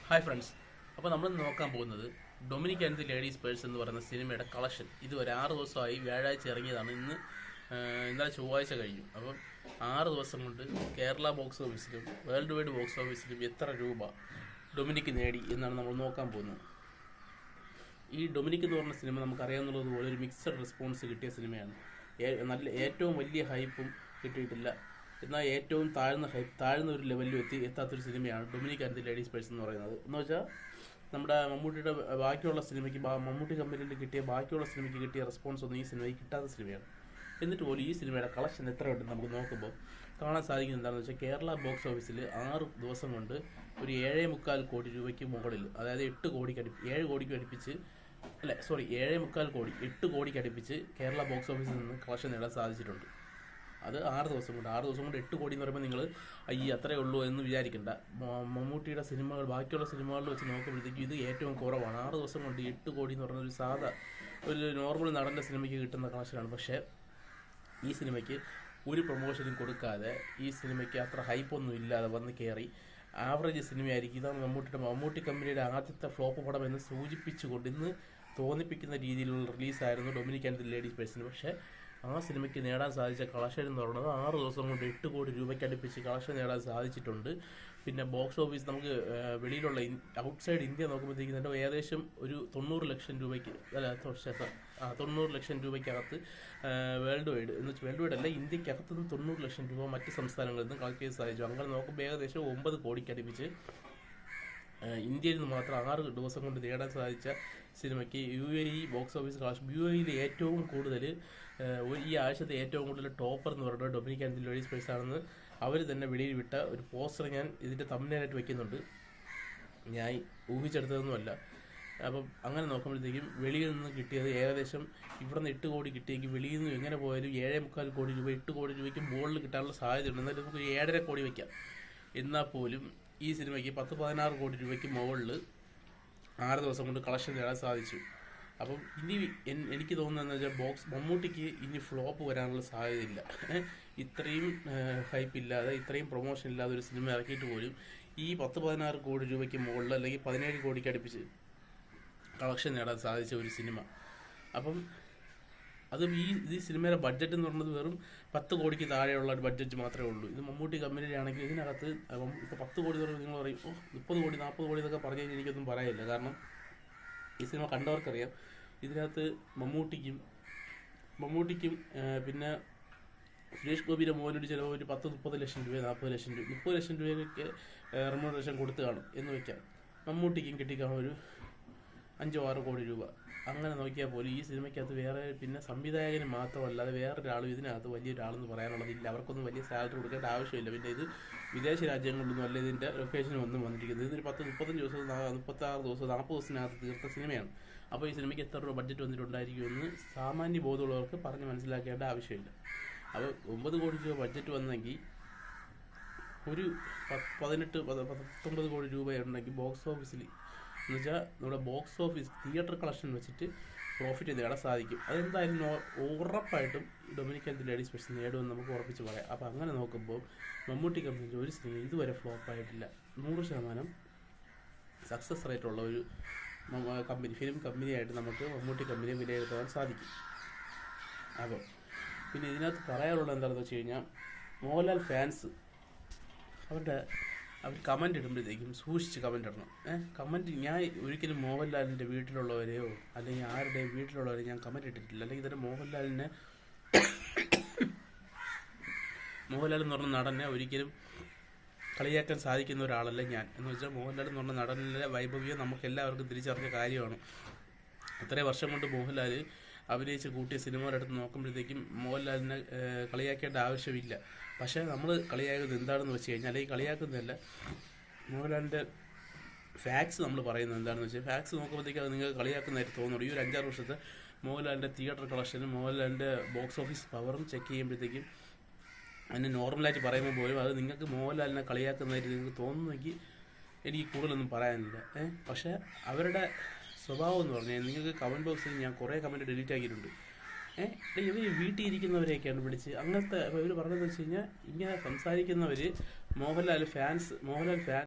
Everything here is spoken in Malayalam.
ഹായ് ഫ്രണ്ട്സ്, അപ്പോൾ നമ്മൾ നോക്കാൻ പോകുന്നത് Dominic and the ladies purse എന്ന് പറയുന്ന സിനിമയുടെ കളക്ഷൻ. ഇത് ഒരു 6 ദിവസമായി വ്യാഴാഴ്ച ഇറങ്ങിയതാണ്. ഇന്നലെ ചൊവ്വാഴ്ച കഴിഞ്ഞു. അപ്പം 6 ദിവസം കൊണ്ട് കേരള ബോക്സ് ഓഫീസിലും വേൾഡ് വൈഡ് ബോക്സ് ഓഫീസിലും എത്ര രൂപ ഡൊമിനിക് നേടി എന്നാണ് നമ്മൾ നോക്കാൻ പോകുന്നത്. ഈ ഡൊമിനിക് എന്ന് പറഞ്ഞ സിനിമ നമുക്കറിയാവുന്നതുപോലെ ഒരു മിക്സഡ് റെസ്പോൺസ് കിട്ടിയ സിനിമയാണ്. ഏറ്റവും വലിയ ഹൈപ്പും കിട്ടിയിട്ടില്ല, എന്നാൽ ഏറ്റവും താഴ്ന്ന ഒരു ലെവലിലും എത്താത്തൊരു സിനിമയാണ് Dominic and the ladies purse എന്ന് പറയുന്നത്. എന്ന് വെച്ചാൽ നമ്മുടെ മമ്മൂട്ടിയുടെ ബാക്കിയുള്ള സിനിമയ്ക്ക് മമ്മൂട്ടി കമ്പനിയിൽ കിട്ടിയ ബാക്കിയുള്ള സിനിമയ്ക്ക് കിട്ടിയ റെസ്പോൺസ് ഒന്നും ഈ സിനിമയ്ക്ക് കിട്ടാത്ത സിനിമയാണ്. എന്നിട്ട് പോലും ഈ സിനിമയുടെ കളക്ഷൻ എത്ര ഉണ്ടെന്ന് നമുക്ക് നോക്കുമ്പോൾ കാണാൻ സാധിക്കുന്നത് എന്താണെന്ന് വെച്ചാൽ കേരള ബോക്സ് ഓഫീസിൽ 6 ദിവസം കൊണ്ട് ഒരു 7.25 കോടി രൂപയ്ക്ക് മുകളിൽ, അതായത് 8 കോടിക്ക് അടുപ്പിച്ച് 7.25 കോടി 8 കോടിക്ക് അടുപ്പിച്ച് കേരള ബോക്സ് ഓഫീസിൽ നിന്ന് കളക്ഷൻ നേടാൻ സാധിച്ചിട്ടുണ്ട്. അത് 6 ദിവസം കൊണ്ട് 8 കോടി എന്ന് പറയുമ്പോൾ നിങ്ങൾ അത്രയേ ഉള്ളൂ എന്ന് വിചാരിക്കേണ്ട. മമ്മൂട്ടിയുടെ സിനിമകൾ ബാക്കിയുള്ള സിനിമകളിൽ വെച്ച് നോക്കുമ്പോഴത്തേക്കും ഇത് ഏറ്റവും കുറവാണ്. 6 ദിവസം കൊണ്ട് 8 കോടി എന്ന് പറയുന്ന ഒരു നോർമൽ നടൻ്റെ സിനിമയ്ക്ക് കിട്ടുന്ന കളക്ഷനാണ്. പക്ഷേ ഈ സിനിമയ്ക്ക് ഒരു പ്രൊമോഷനും കൊടുക്കാതെ, ഈ സിനിമയ്ക്ക് അത്ര ഹൈപ്പൊന്നും ഇല്ലാതെ വന്ന് കയറി ആവറേജ് സിനിമയായിരിക്കും. ഇതാണ് മമ്മൂട്ടി കമ്പനിയുടെ ആദ്യത്തെ ഫ്ലോപ്പ് പടം എന്ന് സൂചിപ്പിച്ചുകൊണ്ട് ഇന്ന് തോന്നിപ്പിക്കുന്ന രീതിയിലുള്ള റിലീസായിരുന്നു ഡൊമിനിക് ആൻഡ് ദി ലേഡീസ് പേഴ്സിന്. പക്ഷേ ആ സിനിമയ്ക്ക് നേടാൻ സാധിച്ച കളക്ഷൻ എന്ന് പറയുന്നത് 6 ദിവസം കൊണ്ട് 8 കോടി രൂപയ്ക്ക് അടുപ്പിച്ച് കളക്ഷൻ നേടാൻ സാധിച്ചിട്ടുണ്ട്. പിന്നെ ബോക്സ് ഓഫീസ് നമുക്ക് വെളിയിലുള്ള ഔട്ട്സൈഡ് ഇന്ത്യ നോക്കുമ്പോഴത്തേക്കും തന്നെ ഏകദേശം ഒരു 90 ലക്ഷം രൂപയ്ക്ക് 90 ലക്ഷം രൂപയ്ക്കകത്ത് വേൾഡ് വൈഡ് അല്ല, ഇന്ത്യക്കകത്ത് നിന്ന് 90 ലക്ഷം രൂപ മറ്റ് സംസ്ഥാനങ്ങളിൽ നിന്ന് കളക്ട് ചെയ്ത് സാധിച്ചു. അങ്ങനെ നോക്കുമ്പോൾ ഏകദേശം 9 കോടിക്ക് അടുപ്പിച്ച് ഇന്ത്യയിൽ നിന്ന് മാത്രം 6 ദിവസം കൊണ്ട് നേടാൻ സാധിച്ച സിനിമയ്ക്ക് UAE ബോക്സ് ഓഫീസ് കളക്ഷൻ, UAEയിൽ ഏറ്റവും കൂടുതൽ ഈ ആഴ്ചത്തെ ഏറ്റവും കൂടുതൽ ടോപ്പർ എന്ന് പറയുന്നത് Dominic and the ladies purse ആണെന്ന് അവർ തന്നെ വെളിയിൽ വിട്ട ഒരു പോസ്റ്റർ ഞാൻ ഇതിൻ്റെ തമ്പനെയിലായിട്ട് വെക്കുന്നുണ്ട്. ഞാൻ ഊഹിച്ചെടുത്തതൊന്നുമല്ല. അപ്പം അങ്ങനെ നോക്കുമ്പോഴത്തേക്കും വെളിയിൽ നിന്ന് കിട്ടിയത് ഏകദേശം ഇവിടെ നിന്ന് 8 കോടി കിട്ടിയെങ്കിൽ വെളിയിൽ നിന്ന് എങ്ങനെ പോയാലും 7.25 കോടി രൂപ 8 കോടി രൂപയ്ക്ക് മുകളിൽ കിട്ടാനുള്ള സാധ്യതയുണ്ട്. എന്നാലും നമുക്ക് 7.5 കോടി വയ്ക്കാം. എന്നാൽ പോലും ഈ സിനിമയ്ക്ക് 10-16 കോടി രൂപയ്ക്ക് മുകളിൽ 6 ദിവസം കൊണ്ട് കളക്ഷൻ നേടാൻ സാധിച്ചു. അപ്പം ഇനി എനിക്ക് തോന്നുന്നതെന്ന് വെച്ചാൽ മമ്മൂട്ടിക്ക് ഇനി ഫ്ലോപ്പ് വരാനുള്ള സാധ്യതയില്ല. ഇത്രയും ഹൈപ്പ് ഇല്ലാതെ, ഇത്രയും പ്രൊമോഷൻ ഇല്ലാതെ ഒരു സിനിമ ഇറക്കിയിട്ട് പോലും ഈ 10-16 കോടി രൂപയ്ക്ക് മുകളിൽ അല്ലെങ്കിൽ 17 കോടിക്ക് അടുപ്പിച്ച് കളക്ഷൻ നേടാൻ സാധിച്ച ഒരു സിനിമ. അപ്പം അതും ഈ സിനിമയുടെ ബഡ്ജറ്റ് എന്ന് പറയുന്നത് വെറും 10 കോടിക്ക് താഴെയുള്ള ഒരു ബഡ്ജറ്റ് മാത്രമേ ഉള്ളൂ. ഇത് മമ്മൂട്ടി കമ്പനിയുടെ ആണെങ്കിൽ ഇതിനകത്ത് ഇപ്പോൾ 10 കോടി എന്ന് പറയുമ്പോൾ നിങ്ങൾ പറയും 30 കോടി 40 കോടി എന്നൊക്കെ പറഞ്ഞു കഴിഞ്ഞാൽ എനിക്കൊന്നും പറയാനില്ല. കാരണം ഈ സിനിമ കണ്ടവർക്കറിയാം, ഇതിനകത്ത് മമ്മൂട്ടിക്കും പിന്നെ സുരേഷ് ഗോപിയുടെ മോനൊരു ചിലവ് ഒരു 10-30 ലക്ഷം രൂപ 40 ലക്ഷം രൂപ 30 ലക്ഷം രൂപയൊക്കെ റെമ്യൂണറേഷൻ കൊടുത്ത് കാണും എന്ന് വയ്ക്കാം. മമ്മൂട്ടിക്കും കിട്ടിക്കാണും ഒരു 5-6 കോടി രൂപ. അങ്ങനെ നോക്കിയാൽ പോലും ഈ സിനിമയ്ക്കകത്ത് വേറെ പിന്നെ സംവിധായകന് മാത്രമല്ലാതെ വേറൊരാളും ഇതിനകത്ത് വലിയൊരാളെന്ന് പറയാനുള്ളതില്ല. അവർക്കൊന്നും വലിയ സാലറി കൊടുക്കേണ്ട ആവശ്യമില്ല. പിന്നെ ഇത് വിദേശ രാജ്യങ്ങളിലൊന്നും അല്ല ഇതിൻ്റെ ലൊക്കേഷനും ഒന്നും വന്നിരിക്കുന്നത്. ഇതൊരു 10-35 ദിവസം 36 ദിവസം 40 ദിവസത്തിനകത്ത് തീർത്ത സിനിമയാണ്. അപ്പോൾ ഈ സിനിമയ്ക്ക് എത്ര രൂപ ബഡ്ജറ്റ് വന്നിട്ടുണ്ടായിരിക്കുമെന്ന് സാമാന്യ ബോധമുള്ളവർക്ക് പറഞ്ഞ് മനസ്സിലാക്കേണ്ട ആവശ്യമില്ല. അപ്പോൾ 9 കോടി രൂപ ബഡ്ജറ്റ് വന്നെങ്കിൽ ഒരു 18-19 കോടി രൂപ ഉണ്ടെങ്കിൽ ബോക്സ് ഓഫീസിൽ എന്ന് വെച്ചാൽ നമ്മുടെ ബോക്സ് ഓഫീസ് തിയേറ്റർ കളക്ഷൻ വെച്ചിട്ട് പ്രോഫിറ്റ് നേടാൻ സാധിക്കും. അതെന്തായാലും ഉറപ്പായിട്ടും Dominic and the ladies purse നേടുമെന്ന് നമുക്ക് ഉറപ്പിച്ച് പറയാം. അപ്പോൾ അങ്ങനെ നോക്കുമ്പോൾ മമ്മൂട്ടി കമ്പനിയുടെ ഒരു സിനിമ ഇതുവരെ ഫ്ലോപ്പായിട്ടില്ല. 100% സക്സസ് റേറ്റുള്ള ഒരു ഫിലിം കമ്പനിയായിട്ട് നമുക്ക് മമ്മൂട്ടി കമ്പനിയെ വിലയിരുത്താൻ സാധിക്കും. അപ്പോൾ പിന്നെ ഇതിനകത്ത് പറയാനുള്ളത് എന്താണെന്ന് വെച്ച് കഴിഞ്ഞാൽ, മോഹൻലാൽ ഫാൻസ് അവർ കമൻറ്റ് ഇടുമ്പോഴത്തേക്കും സൂക്ഷിച്ച് കമൻറ്റ് ഇടണം. കമൻറ്റ് ഞാൻ ഒരിക്കലും മോഹൻലാലിൻ്റെ വീട്ടിലുള്ളവരെയോ അല്ലെങ്കിൽ ആരുടെയും വീട്ടിലുള്ളവരെയോ ഞാൻ കമൻറ്റ് ഇട്ടിട്ടില്ല. അല്ലെങ്കിൽ തന്നെ മോഹൻലാൽ എന്ന് പറഞ്ഞ നടനെ ഒരിക്കലും കളിയാക്കാൻ സാധിക്കുന്ന ഒരാളല്ല ഞാൻ. എന്ന് വെച്ചാൽ മോഹൻലാൽ എന്ന് പറഞ്ഞ നടനിലെ വൈഭവ്യം നമുക്ക് എല്ലാവർക്കും തിരിച്ചറിഞ്ഞ കാര്യമാണ്. അത്രയും വർഷം കൊണ്ട് മോഹൻലാൽ അഭിനയിച്ച് കൂട്ടിയ സിനിമകളെടുത്ത് നോക്കുമ്പോഴത്തേക്കും മോഹൻലാലിനെ കളിയാക്കേണ്ട ആവശ്യമില്ല. പക്ഷേ നമ്മൾ കളിയാക്കുന്നത് എന്താണെന്ന് വെച്ച് കഴിഞ്ഞാൽ, അല്ലെങ്കിൽ കളിയാക്കുന്നതല്ല, മോഹൻലാലിൻ്റെ ഫാക്ട്സ് നമ്മൾ പറയുന്നത് എന്താണെന്ന് വെച്ചാൽ, ഫാക്ട്സ് നോക്കുമ്പോഴത്തേക്കും അത് നിങ്ങൾക്ക് കളിയാക്കുന്നതായിട്ട് തോന്നുള്ളൂ. ഈ ഒരു 5-6 വർഷത്തെ മോഹൻലാലിൻ്റെ തിയേറ്റർ കളക്ഷനും മോഹൻലാലിൻ്റെ ബോക്സ് ഓഫീസ് പവറും ചെക്ക് ചെയ്യുമ്പോഴത്തേക്കും അതിന് നോർമലായിട്ട് പറയുമ്പോൾ പോലും അത് നിങ്ങൾക്ക് മോഹൻലാലിനെ കളിയാക്കുന്നതായിട്ട് നിങ്ങൾക്ക് തോന്നുമെങ്കിൽ എനിക്ക് കൂടുതലൊന്നും പറയാനില്ല. പക്ഷേ അവരുടെ സ്വഭാവം എന്ന് പറഞ്ഞാൽ, നിങ്ങൾക്ക് കമൻറ്റ് ബോക്സിൽ ഞാൻ കുറേ കമൻറ്റ് ഡിലീറ്റ് ആക്കിയിട്ടുണ്ട്. ഇവർ വീട്ടിൽ ഇരിക്കുന്നവരെയൊക്കെയാണ് വിളിച്ച് അങ്ങനത്തെ ഇവർ പറഞ്ഞതെന്ന് വെച്ച് കഴിഞ്ഞാൽ, ഇങ്ങനെ സംസാരിക്കുന്നവർ മോഹൻലാൽ ഫാൻ